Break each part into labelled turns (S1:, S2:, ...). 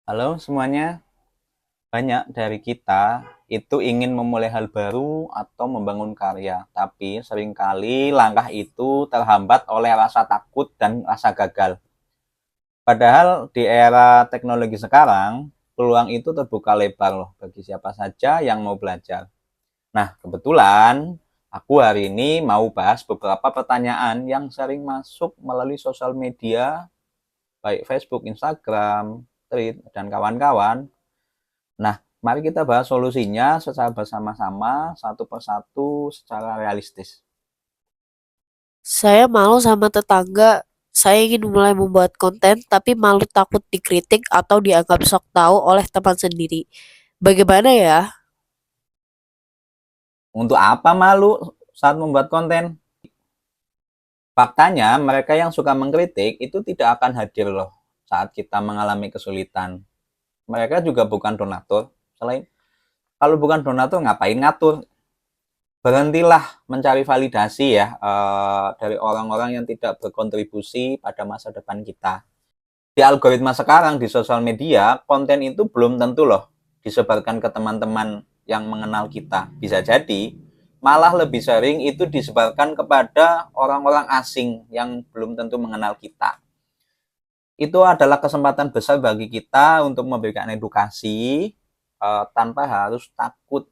S1: Halo semuanya, banyak dari kita itu ingin memulai hal baru atau membangun karya, tapi seringkali langkah itu terhambat oleh rasa takut dan rasa gagal. Padahal di era teknologi sekarang, peluang itu terbuka lebar loh bagi siapa saja yang mau belajar. Nah, kebetulan aku hari ini mau bahas beberapa pertanyaan yang sering masuk melalui sosial media, baik Facebook, Instagram, Thread, dan kawan-kawan. Nah, mari kita bahas solusinya secara bersama-sama, satu persatu, secara realistis.
S2: Saya malu sama tetangga. Saya ingin mulai membuat konten, tapi malu takut dikritik atau dianggap sok tahu oleh teman sendiri. Bagaimana ya?
S1: Untuk apa malu saat membuat konten? Faktanya, mereka yang suka mengkritik itu tidak akan hadir loh saat kita mengalami kesulitan. Mereka juga bukan donatur. Selain kalau bukan donatur, ngapain ngatur? Berhentilah mencari validasi ya dari orang-orang yang tidak berkontribusi pada masa depan kita. Di algoritma sekarang di sosial media, konten itu belum tentu loh disebarkan ke teman-teman yang mengenal kita. Bisa jadi malah lebih sering itu disebarkan kepada orang-orang asing yang belum tentu mengenal kita. Itu adalah kesempatan besar bagi kita untuk memberikan edukasi tanpa harus takut,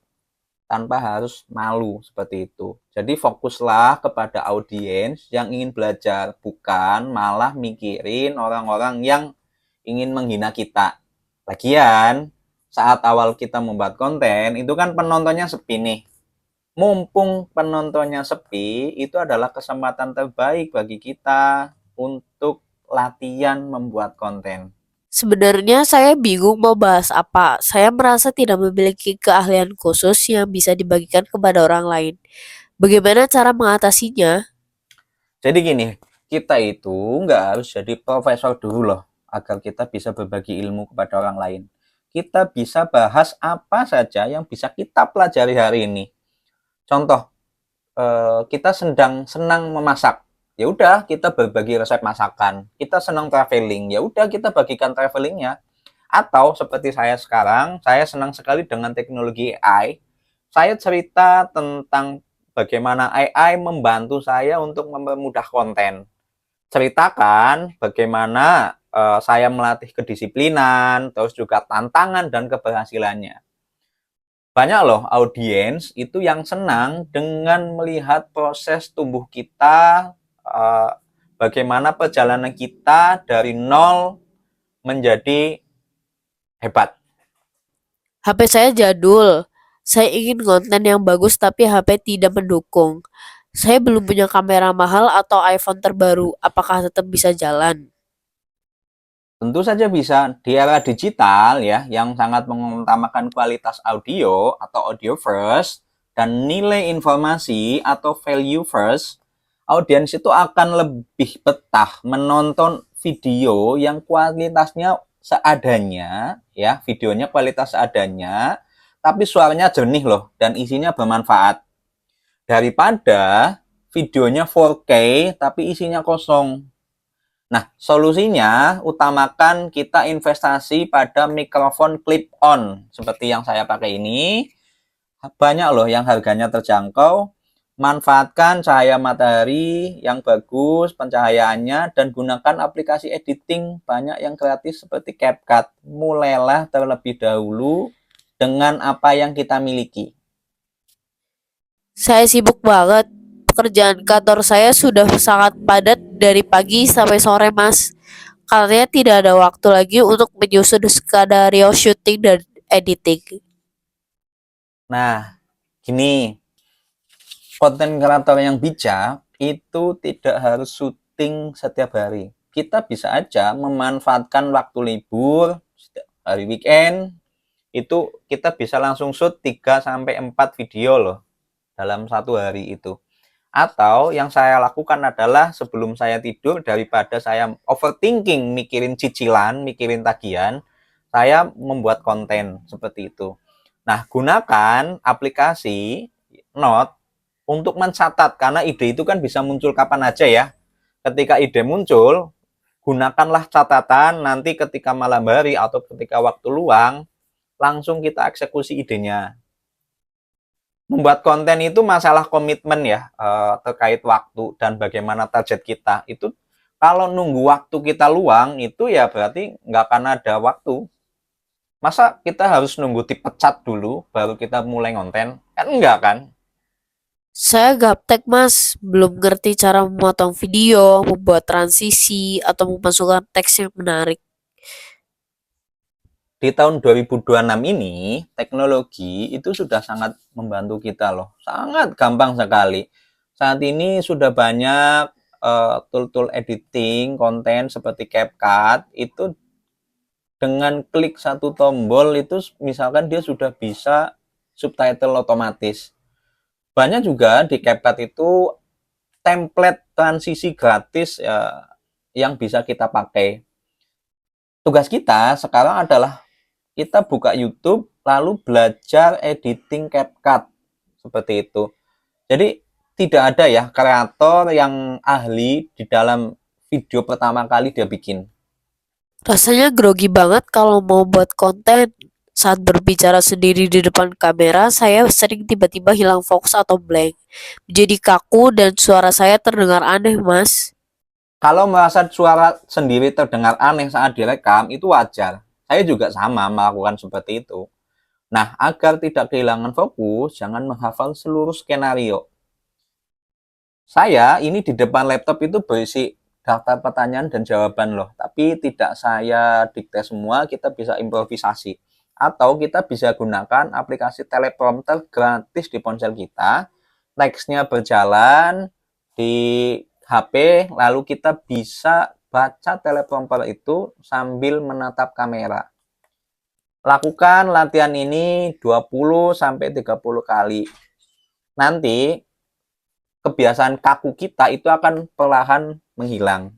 S1: tanpa harus malu seperti itu. Jadi fokuslah kepada audiens yang ingin belajar, bukan malah mikirin orang-orang yang ingin menghina kita. Lagian, saat awal kita membuat konten, itu kan penontonnya sepi nih. Mumpung penontonnya sepi, itu adalah kesempatan terbaik bagi kita untuk latihan membuat konten.
S2: Sebenarnya saya bingung mau bahas apa. Saya merasa tidak memiliki keahlian khusus yang bisa dibagikan kepada orang lain. Bagaimana cara mengatasinya?
S1: Jadi gini, kita itu nggak harus jadi profesor dulu loh, agar kita bisa berbagi ilmu kepada orang lain. Kita bisa bahas apa saja yang bisa kita pelajari hari ini. Contoh, kita sedang senang memasak, ya udah kita berbagi resep masakan. Kita senang traveling, ya udah kita bagikan travelingnya. Atau seperti saya sekarang, saya senang sekali dengan teknologi AI. Saya cerita tentang bagaimana AI membantu saya untuk mempermudah konten. Ceritakan bagaimana saya melatih kedisiplinan, terus juga tantangan dan keberhasilannya. Banyak loh audiens itu yang senang dengan melihat proses tumbuh kita, eh, bagaimana perjalanan kita dari nol menjadi hebat.
S2: HP saya jadul. Saya ingin konten yang bagus tapi HP tidak mendukung. Saya belum punya kamera mahal atau iPhone terbaru. Apakah tetap bisa jalan?
S1: Tentu saja bisa. Di era digital ya, yang sangat mengutamakan kualitas audio atau audio first dan nilai informasi atau value first, audiens itu akan lebih betah menonton video yang kualitasnya seadanya, ya, videonya kualitas seadanya, tapi suaranya jernih loh dan isinya bermanfaat. Daripada videonya 4K tapi isinya kosong. Nah, solusinya utamakan kita investasi pada mikrofon clip-on seperti yang saya pakai ini. Banyak loh yang harganya terjangkau. Manfaatkan cahaya matahari yang bagus, pencahayaannya, dan gunakan aplikasi editing banyak yang gratis seperti CapCut. Mulailah terlebih dahulu dengan apa yang kita miliki.
S2: Saya sibuk banget. Pekerjaan kantor saya sudah sangat padat dari pagi sampai sore, Mas. Katanya tidak ada waktu lagi untuk menyusun skenario syuting dan editing.
S1: Nah, gini, konten kreator yang bijak itu tidak harus syuting setiap hari. Kita bisa aja memanfaatkan waktu libur, hari weekend, itu kita bisa langsung shoot 3 sampai 4 video loh dalam satu hari itu. Atau yang saya lakukan adalah sebelum saya tidur, daripada saya overthinking mikirin cicilan, mikirin tagihan, saya membuat konten seperti itu. Nah, gunakan aplikasi Note untuk mencatat, karena ide itu kan bisa muncul kapan aja ya. Ketika ide muncul, gunakanlah catatan, nanti ketika malam hari atau ketika waktu luang, langsung kita eksekusi idenya. Membuat konten itu masalah komitmen ya, terkait waktu dan bagaimana target kita. Itu kalau nunggu waktu kita luang, itu ya berarti nggak akan ada waktu. Masa kita harus nunggu dipecat dulu, baru kita mulai konten? Kan enggak kan?
S2: Saya gaptek mas, belum ngerti cara memotong video, membuat transisi, atau memasukkan teks yang menarik.
S1: Di tahun 2026 ini, teknologi itu sudah sangat membantu kita loh. Sangat gampang sekali. Saat ini sudah banyak tool-tool editing konten seperti CapCut, itu dengan klik satu tombol itu misalkan dia sudah bisa subtitle otomatis. Banyak juga di CapCut itu template transisi gratis ya, yang bisa kita pakai. Tugas kita sekarang adalah kita buka YouTube lalu belajar editing CapCut seperti itu. Jadi tidak ada ya kreator yang ahli di dalam video pertama kali dia bikin.
S2: Rasanya grogi banget kalau mau buat konten. Saat berbicara sendiri di depan kamera, saya sering tiba-tiba hilang fokus atau blank. Jadi kaku dan suara saya terdengar aneh, Mas.
S1: Kalau merasa suara sendiri terdengar aneh saat direkam, itu wajar. Saya juga sama melakukan seperti itu. Nah, agar tidak kehilangan fokus, jangan menghafal seluruh skenario. Saya ini di depan laptop itu berisi daftar pertanyaan dan jawaban loh, tapi tidak saya dikte semua, kita bisa improvisasi. Atau kita bisa gunakan aplikasi teleprompter gratis di ponsel kita, teksnya berjalan di HP, lalu kita bisa baca teleprompter itu sambil menatap kamera. Lakukan latihan ini 20 sampai 30 kali. Nanti kebiasaan kaku kita itu akan perlahan menghilang.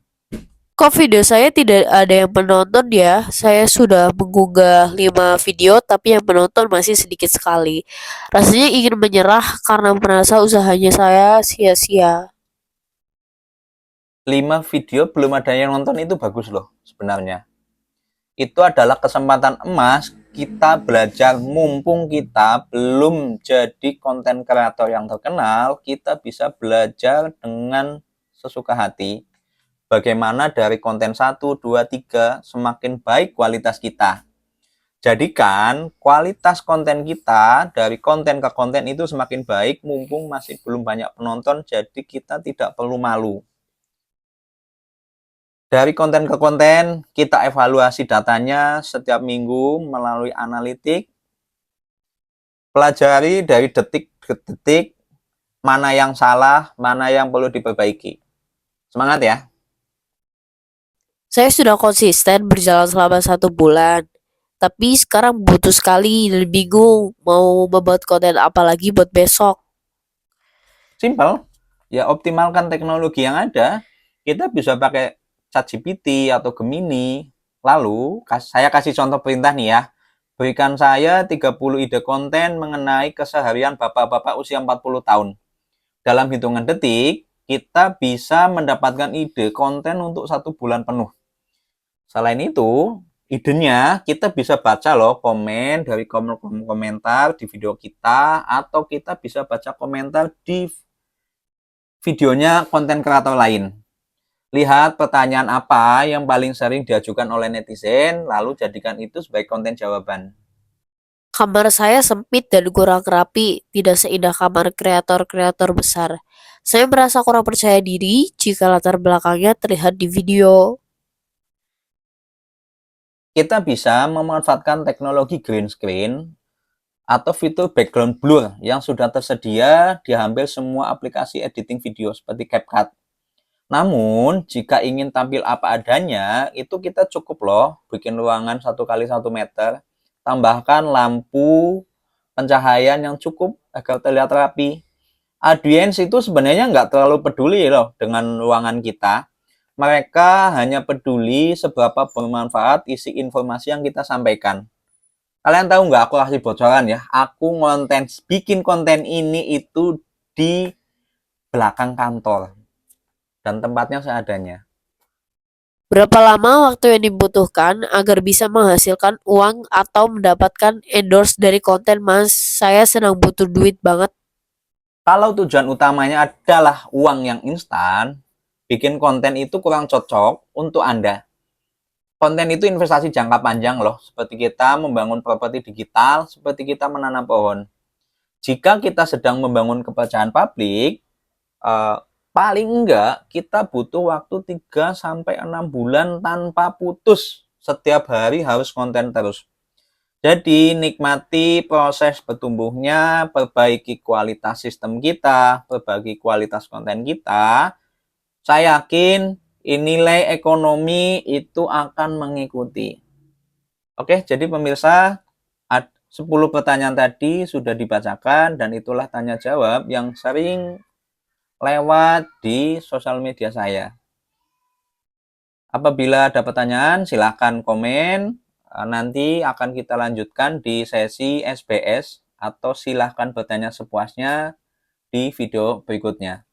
S2: Kok video saya tidak ada yang menonton ya? Saya sudah mengunggah 5 video tapi yang menonton masih sedikit sekali. Rasanya ingin menyerah karena merasa usahanya saya sia-sia.
S1: 5 video belum ada yang nonton itu bagus loh sebenarnya. Itu adalah kesempatan emas kita belajar, mumpung kita belum jadi konten kreator yang terkenal, kita bisa belajar dengan sesuka hati. Bagaimana dari konten 1, 2, 3 semakin baik kualitas kita. Jadikan kualitas konten kita dari konten ke konten itu semakin baik, mumpung masih belum banyak penonton, jadi kita tidak perlu malu. Dari konten ke konten, kita evaluasi datanya setiap minggu melalui analitik. Pelajari dari detik ke detik, mana yang salah, mana yang perlu diperbaiki. Semangat ya!
S2: Saya sudah konsisten berjalan selama 1 bulan. Tapi sekarang butuh sekali dan bingung mau membuat konten apa lagi buat besok.
S1: Simple, ya optimalkan teknologi yang ada. Kita bisa pakai ChatGPT atau Gemini. Lalu, saya kasih contoh perintah nih ya. Berikan saya 30 ide konten mengenai keseharian bapak-bapak usia 40 tahun. Dalam hitungan detik, kita bisa mendapatkan ide konten untuk 1 bulan penuh. Selain itu, idenya kita bisa baca loh komen dari komentar di video kita, atau kita bisa baca komentar di videonya konten kreator lain. Lihat pertanyaan apa yang paling sering diajukan oleh netizen, lalu jadikan itu sebagai konten jawaban.
S2: Kamar saya sempit dan kurang rapi, tidak seindah kamar kreator-kreator besar. Saya merasa kurang percaya diri jika latar belakangnya terlihat di video.
S1: Kita bisa memanfaatkan teknologi green screen atau fitur background blur yang sudah tersedia di hampir semua aplikasi editing video seperti CapCut. Namun, jika ingin tampil apa adanya, itu kita cukup loh bikin ruangan 1x1 meter, tambahkan lampu pencahayaan yang cukup agar terlihat rapi. Audiens itu sebenarnya nggak terlalu peduli loh dengan ruangan kita. Mereka hanya peduli seberapa bermanfaat isi informasi yang kita sampaikan. Kalian tahu nggak, aku kasih bocoran ya, aku bikin konten ini itu di belakang kantor. Dan tempatnya seadanya.
S2: Berapa lama waktu yang dibutuhkan agar bisa menghasilkan uang atau mendapatkan endorse dari konten, Mas? Saya sedang butuh duit banget.
S1: Kalau tujuan utamanya adalah uang yang instan, bikin konten itu kurang cocok untuk Anda. Konten itu investasi jangka panjang loh, seperti kita membangun properti digital, seperti kita menanam pohon. Jika kita sedang membangun kepercayaan publik, eh, paling enggak kita butuh waktu 3 sampai 6 bulan tanpa putus. Setiap hari harus konten terus. Jadi nikmati proses bertumbuhnya, perbaiki kualitas sistem kita, perbaiki kualitas konten kita. Saya yakin nilai ekonomi itu akan mengikuti. Oke, jadi pemirsa, 10 pertanyaan tadi sudah dibacakan dan itulah tanya jawab yang sering lewat di sosial media saya. Apabila ada pertanyaan, silahkan komen. Nanti akan kita lanjutkan di sesi SBS atau silahkan bertanya sepuasnya di video berikutnya.